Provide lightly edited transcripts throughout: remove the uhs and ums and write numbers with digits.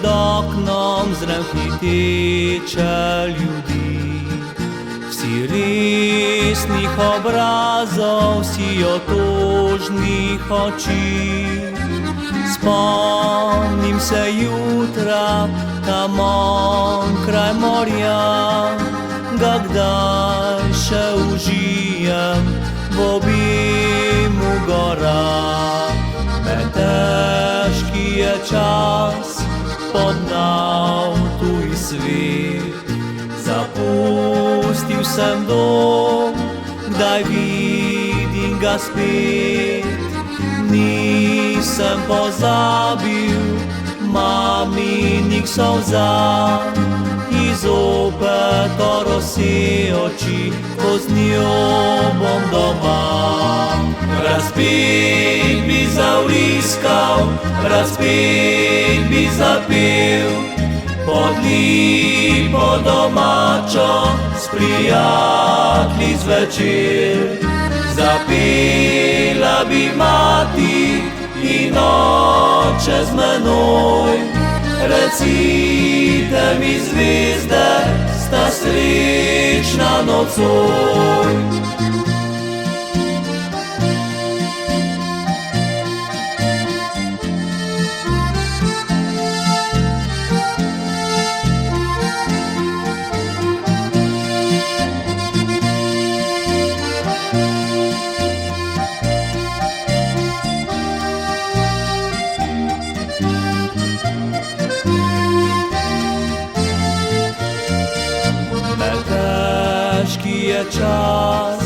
pred oknom zrem hiteče ljudi. Vsi resnih obrazov, vsi otožnih oči. Spomnim se jutra, tam onkraj morja, ga kdaj še užijem v objemu gora. Težki je čas, pognal tuj svet. Zapustil sem dom, kdaj vidim ga spet. Nisem pozabil maminih solza i zopet orose oči, ko z njo bom doma. Razpet bi zavriskal, razpet bi zapel, pod lipo domačo s prijatelji zvečer. Zapela bi mati in oče z menoj, recite mi zvezde, sta srečna nocoj. Težki je čas,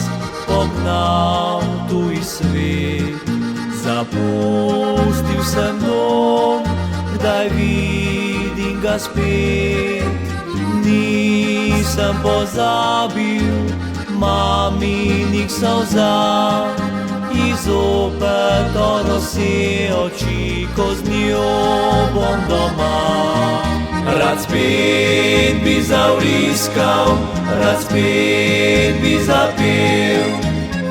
pognal tuj svet. Zapustil sem dom, kdaj vidim ga spet. Nisem pozabil maminih solza i zopet orose oči, ko z njo bom doma. Rad spet bi zavriskal, rad spet bi zapel,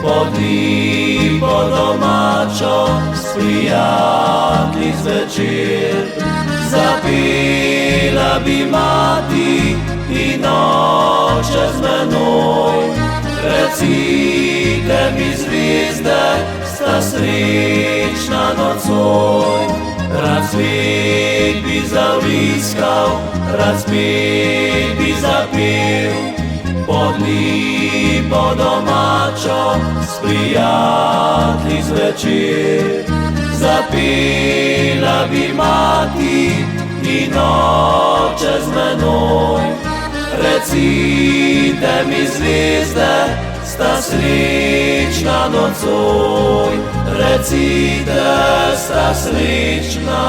pod lipo domačo s prijatelji zvečer. Zapela bi mati in oče z menoj, recite mi zvezde, sta srečna nocoj. Rad spet bi zavriskal, rad spet bi zapel, pod lipo domačo s prijatelji zvečer. Zapela bi mati in oče z menoj, recite mi zvezde, sta srečna nocoj. Recite, sta srečna.